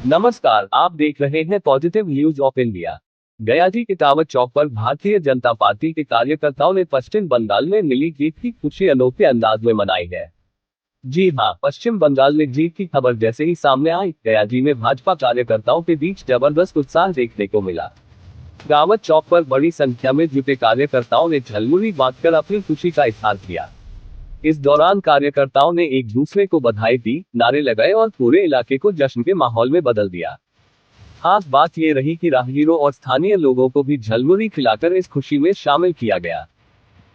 नमस्कार, आप देख रहे हैं पॉजिटिव न्यूज ऑफ इंडिया। गया जी किटावत चौक पर भारतीय जनता पार्टी के कार्यकर्ताओं ने पश्चिम बंगाल में मिली जीत की खुशी अनोखे अंदाज में मनाई है। जी हां, पश्चिम बंगाल में जीत की खबर जैसे ही सामने आई, गया जी में भाजपा कार्यकर्ताओं के बीच जबरदस्त उत्साह देखने को मिला। गावत चौक पर बड़ी संख्या में जुटे कार्यकर्ताओं ने झलमुरी बांटकर अपनी खुशी का इजहार किया। इस दौरान कार्यकर्ताओं ने एक दूसरे को बधाई दी, नारे लगाए और पूरे इलाके को जश्न के माहौल में बदल दिया। खास बात ये रही कि राहगीरों और स्थानीय लोगों को भी झलमुरी खिलाकर इस खुशी में शामिल किया गया।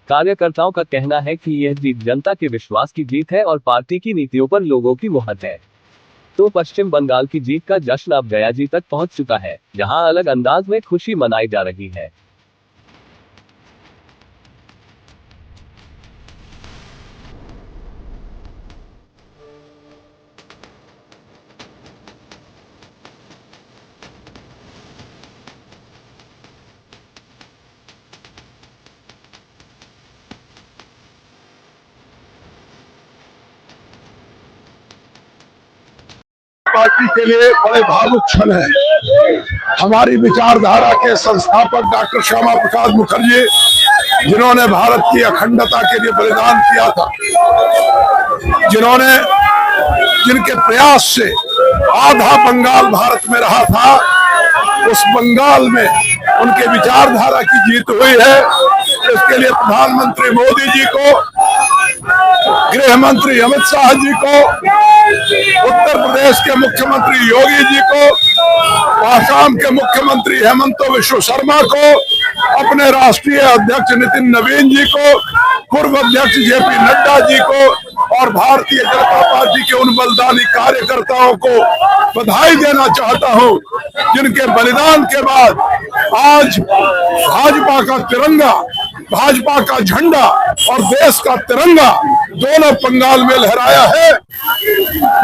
कार्यकर्ताओं का कहना है कि यह जीत जनता के विश्वास की जीत है और पार्टी की नीतियों पर लोगों की मुहर है। तो पश्चिम बंगाल की जीत का जश्न अब गया जी तक पहुंच चुका है, जहां अलग अंदाज में खुशी मनाई जा रही है। पार्टी के लिए बड़े भावुक क्षण है। हमारी विचारधारा के संस्थापक डॉक्टर श्यामा प्रसाद मुखर्जी, जिन्होंने भारत की अखंडता के लिए बलिदान किया था, जिनके प्रयास से आधा बंगाल भारत में रहा था, उस बंगाल में उनके विचारधारा की जीत हुई है। इसके लिए प्रधानमंत्री मोदी जी को, गृह मंत्री अमित शाह जी को, उत्तर प्रदेश के मुख्यमंत्री योगी जी को, आसाम के मुख्यमंत्री हेमंत बिश्व शर्मा को, अपने राष्ट्रीय अध्यक्ष नितिन नवीन जी को, पूर्व अध्यक्ष जेपी नड्डा जी को और भारतीय जनता पार्टी के उन बलिदानी कार्यकर्ताओं को बधाई देना चाहता हूं, जिनके बलिदान के बाद आज भाजपा का तिरंगा, भाजपा का झंडा और देश का तिरंगा दोनों बंगाल में लहराया है।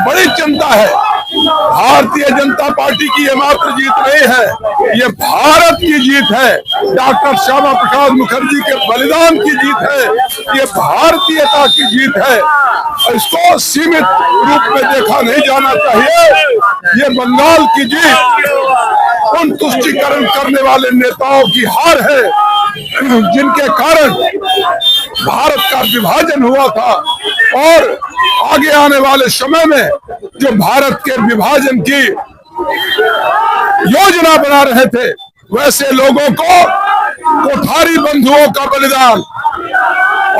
बड़ी चिंता है, भारतीय जनता पार्टी की ये मात्र जीत नहीं है, ये भारत की जीत है। डॉक्टर श्यामा प्रसाद मुखर्जी के बलिदान की जीत है, ये भारतीयता की जीत है। इसको सीमित रूप में देखा नहीं जाना चाहिए। ये बंगाल की जीत उन तुष्टीकरण करने वाले नेताओं की हार है, जिनके कारण भारत का विभाजन हुआ था और आगे आने वाले समय में जो भारत के विभाजन की योजना बना रहे थे, वैसे लोगों को कोठारी बंधुओं का बलिदान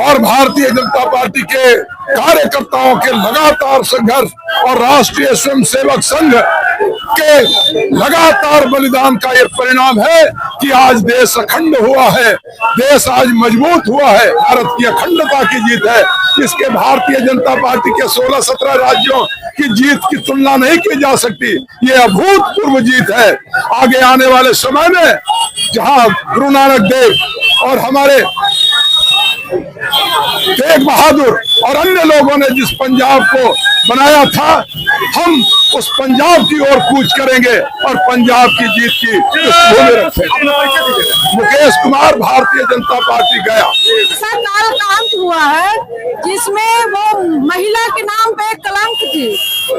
और भारतीय जनता पार्टी के कार्यकर्ताओं के लगातार संघर्ष और राष्ट्रीय स्वयंसेवक संघ के लगातार बलिदान का ये परिणाम है कि आज देश अखंड हुआ है, देश आज मजबूत हुआ है। भारत की अखंडता की जीत है। इसके भारतीय जनता पार्टी के 16-17 राज्यों की जीत की तुलना नहीं की जा सकती। ये अभूतपूर्व जीत है। आगे आने वाले समय में जहां गुरु नानक देव और हमारे तेग बहादुर और अन्य लोगों ने जिस पंजाब को बनाया था, हम उस पंजाब की ओर कूच करेंगे और पंजाब की जीत की भूमि रखेंगे। मुकेश कुमार, भारतीय जनता पार्टी, गया। कांत हुआ है जिसमें वो महिला के नाम पे एक कलंक थी।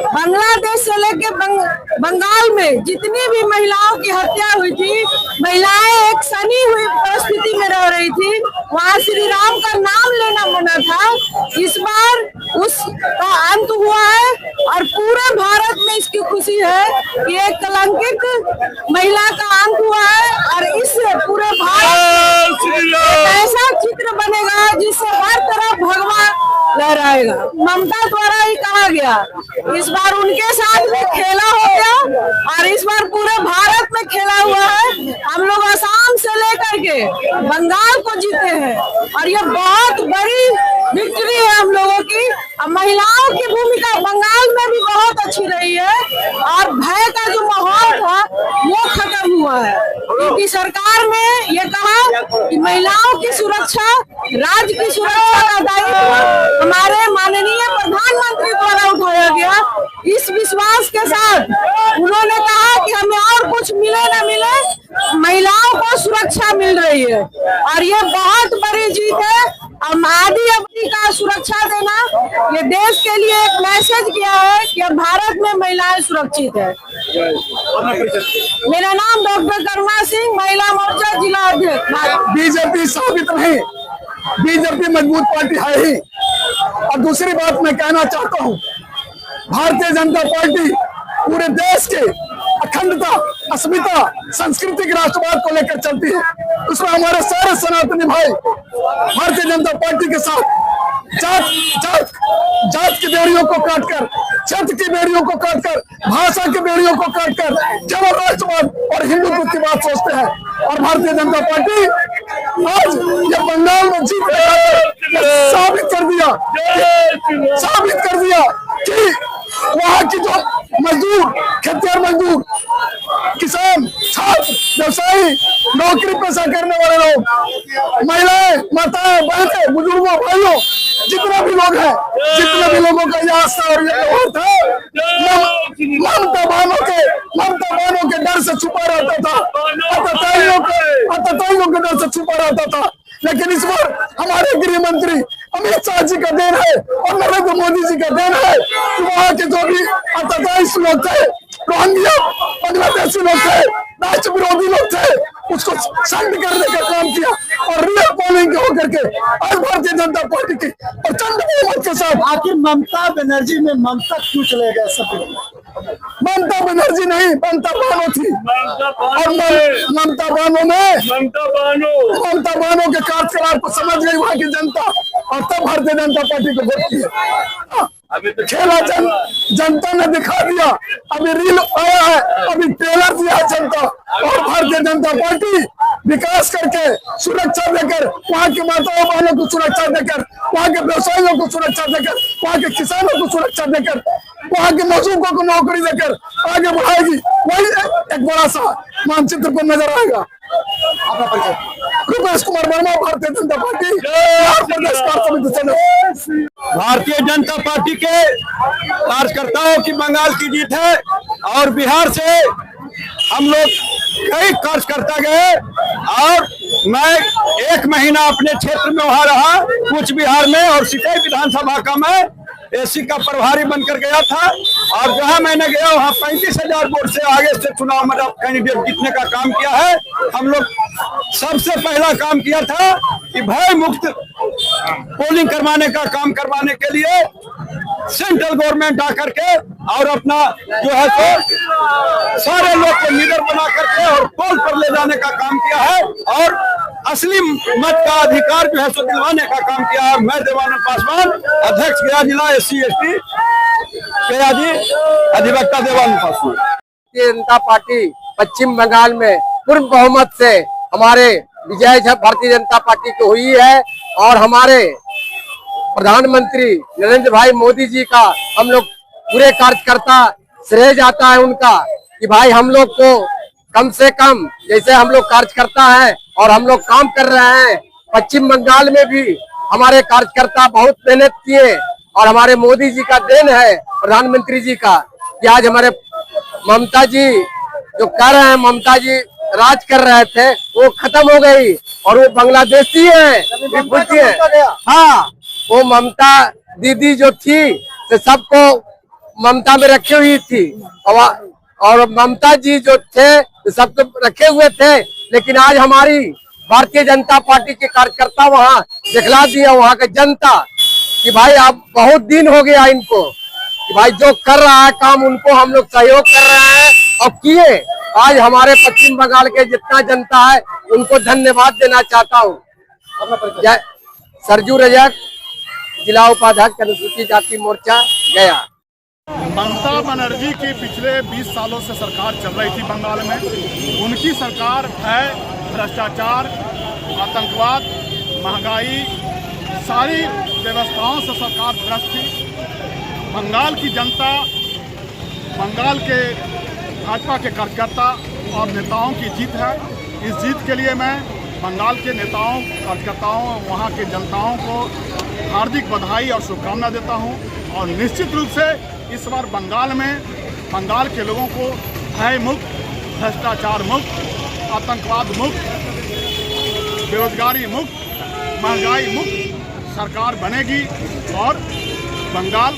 बांग्लादेश से लेके बंगाल में जितनी भी महिलाओं की हत्या हुई थी, महिलाएं एक सनी हुई परिस्थिति में रह रही थी, वहाँ श्री राम का नाम लेना मना था। इस बार उसका अंत हुआ है और पूरे भारत में इसकी खुशी है कि एक कलंकित महिला का अंत हुआ है और इससे पूरे भारत में ऐसा चित्र बनेगा जिससे हर तरफ भगवा लहराएगा। ममता द्वारा ही कहा गया, इस बार उनके साथ में खेला हो गया और इस बार पूरे भारत में खेला हुआ है। हम लोग असम से लेकर के बंगाल को जीते हैं और ये बहुत बड़ी विक्ट्री है हम लोगों की। महिलाओं की भूमिका बंगाल में भी बहुत अच्छी रही है और भय का जो माहौल था वो खत्म हुआ है, क्योंकि सरकार ने ये कहा कि महिलाओं की सुरक्षा, राज्य की सुरक्षा का दायित्व हमारे माननीय प्रधानमंत्री द्वारा उठाया गया। इस विश्वास के साथ उन्होंने कहा कि हमें और कुछ मिले न मिले, महिलाओं को सुरक्षा मिल रही है और ये बहुत बड़ी जीत है। आबादी अपनी का सुरक्षा देना ये देश के लिए एक मैसेज किया है कि भारत में महिलाएं सुरक्षित है। मेरा नाम डॉक्टर करुणा सिंह, महिला मोर्चा जिला अध्यक्ष। बीजेपी साबित नहीं, बीजेपी मजबूत पार्टी है ही। और दूसरी बात मैं कहना चाहता हूँ, भारतीय जनता पार्टी पूरे देश के अखंडता, अस्मिता, सांस्कृतिक राष्ट्रवाद को लेकर चलती है। उसमें हमारे सारे सनातनी भाई भारतीय जनता पार्टी के साथ जात की बेड़ियों को काटकर, क्षेत्र की बेड़ियों को काटकर, भाषा की बेड़ियों को काटकर केवल राष्ट्रवाद और हिंदुत्व की बात सोचते हैं। और भारतीय जनता पार्टी आज ये बंगाल में जीत साबित कर दिया कि वहाँ की जो मजदूर, खेतिहर मजदूर, किसान, छात्र, व्यवसायी, नौकरी पेशा करने वाले लोग, महिलाएं, माताएं, बहनें, बुजुर्गों, भाइयों, जितने भी लोग हैं, जितने भी लोगों का ये आस्था और ये व्यवहार था, ममता बानों के डर से छुपा रहता था, आतताइयों के डर से छुपा रहता था। लेकिन इस बार हमारे गृह मंत्री अमित शाह जी का देन है और नरेंद्र मोदी जी का देन है कि वहाँ के जो भी आतताई लोग थे, रोहिंग्या, बांग्लादेशी लोग थे, राष्ट्र विरोधी लोग थे, उसको शांत करने का काम किया। और रियल पोलिंग होकर के आज भारतीय जनता पार्टी की प्रचंड बहुमत के साथ। आखिर ममता बनर्जी में ममता क्यों चले गए सब? ममता बनर्जी नहीं, ममता बानो थी। और ममता बानो के कार्यकलाप को समझ गई वहाँ की जनता और तब भारतीय जनता पार्टी को वोट किया। खेला जनता ने दिखा दिया, अभी रील आया है, अभी ट्रेलर दिया है जनता। और भारतीय जनता पार्टी विकास करके, सुरक्षा देकर, वहाँ की माताओं बहनों को सुरक्षा देकर, वहाँ के व्यवसायियों को सुरक्षा देकर, वहाँ के किसानों को सुरक्षा देकर, वहाँ के मजदूरों को नौकरी देकर आगे बढ़ाएगी। वही एक बड़ा सा मानचित्र को नजर आएगा। रुपेश कुमार वर्मा, भारतीय जनता पार्टी, प्रदेश कार्य समिति सदस्य। भारतीय जनता पार्टी के कार्यकर्ताओं की बंगाल की जीत है और बिहार से हम लोग कई कार्यकर्ता गए और मैं 1 महीना अपने क्षेत्र में वहां रहा, कूच बिहार में, और सिपाही विधानसभा का मैं एसी का प्रभारी बनकर गया था। और जहां मैंने गया वहां 35,000 वोट से आगे से चुनाव में कैंडिडेट जीतने का काम किया है। हम लोग सबसे पहला काम किया था कि भय मुक्त पोलिंग करवाने का काम करवाने के लिए सेंट्रल गवर्नमेंट आकर के और अपना जो है तो सारे लोग को लीडर बना करके और पोल पर ले जाने का काम किया है और असली मत का अधिकार जो है सो दिलवाने का काम किया है। मैं देवानंद पासवान, अध्यक्ष गया जिला SC/ST गया जी, अधिवक्ता देवानंद पासवान। भारतीय जनता पार्टी पश्चिम बंगाल में पूर्ण बहुमत से हमारे विजय भारतीय जनता पार्टी की हुई है। और हमारे प्रधानमंत्री नरेंद्र भाई मोदी जी का हम लोग पूरे कार्यकर्ता श्रेय जाता है उनका कि भाई हम लोग को कम से कम, जैसे हम लोग कार्यकर्ता हैं और हम लोग काम कर रहे हैं, पश्चिम बंगाल में भी हमारे कार्यकर्ता बहुत मेहनत किए और हमारे मोदी जी का देन है, प्रधानमंत्री जी का, कि आज हमारे ममता जी जो कर रहे हैं, ममता जी राज कर रहे थे, वो खत्म हो गई और वो बांग्लादेशी है। हाँ, वो ममता दीदी जो थी तो सबको ममता में रखी हुई थी और ममता जी जो थे सबको रखे हुए थे। लेकिन आज हमारी भारतीय जनता पार्टी के कार्यकर्ता वहाँ दिखला दिया वहाँ के जनता कि भाई अब बहुत दिन हो गया इनको, कि भाई जो कर रहा है काम उनको हम लोग सहयोग कर रहे हैं और किए। आज हमारे पश्चिम बंगाल के जितना जनता है उनको धन्यवाद देना चाहता हूँ। सरजू रजक, जिला उपाध्यक्ष अनुसूचित जाति मोर्चा गया। ममता बनर्जी की पिछले 20 सालों से सरकार चल रही थी बंगाल में। उनकी सरकार है भ्रष्टाचार, आतंकवाद, महंगाई, सारी व्यवस्थाओं से सरकार ग्रस्त थी। बंगाल की जनता, बंगाल के भाजपा के कार्यकर्ता और नेताओं की जीत है। इस जीत के लिए मैं बंगाल के नेताओं, कार्यकर्ताओं, वहाँ के जनताओं को हार्दिक बधाई और शुभकामना देता हूँ। और निश्चित रूप से इस बार बंगाल में बंगाल के लोगों को भय मुक्त, भ्रष्टाचार मुक्त, आतंकवाद मुक्त, बेरोजगारी मुक्त, महंगाई मुक्त सरकार बनेगी और बंगाल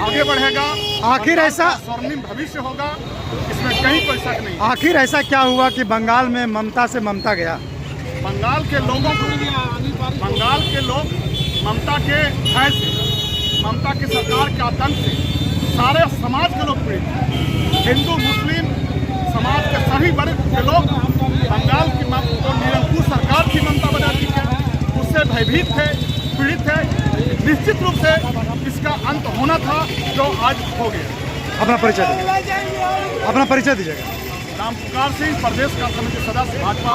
आगे बढ़ेगा। आखिर ऐसा स्वर्णिम भविष्य होगा, इसमें कहीं कोई शक नहीं। आखिर ऐसा क्या हुआ कि बंगाल में ममता से ममता गया? बंगाल के लोगों को, बंगाल के लोग ममता के भय से, ममता की सरकार के आतंक से सारे समाज के लोग पीड़ित हैं। हिंदू मुस्लिम समाज के सभी वर्ग के लोग बंगाल की तो निरंकुश सरकार की ममता बनाती है, उससे भयभीत थे, पीड़ित है। निश्चित रूप से इसका अंत होना था, जो आज हो गया। अपना परिचय दीजिएगा। अपना परिचय दीजिएगा। राम पुकार सिंह, प्रदेश का समिति सदस्य भाजपा।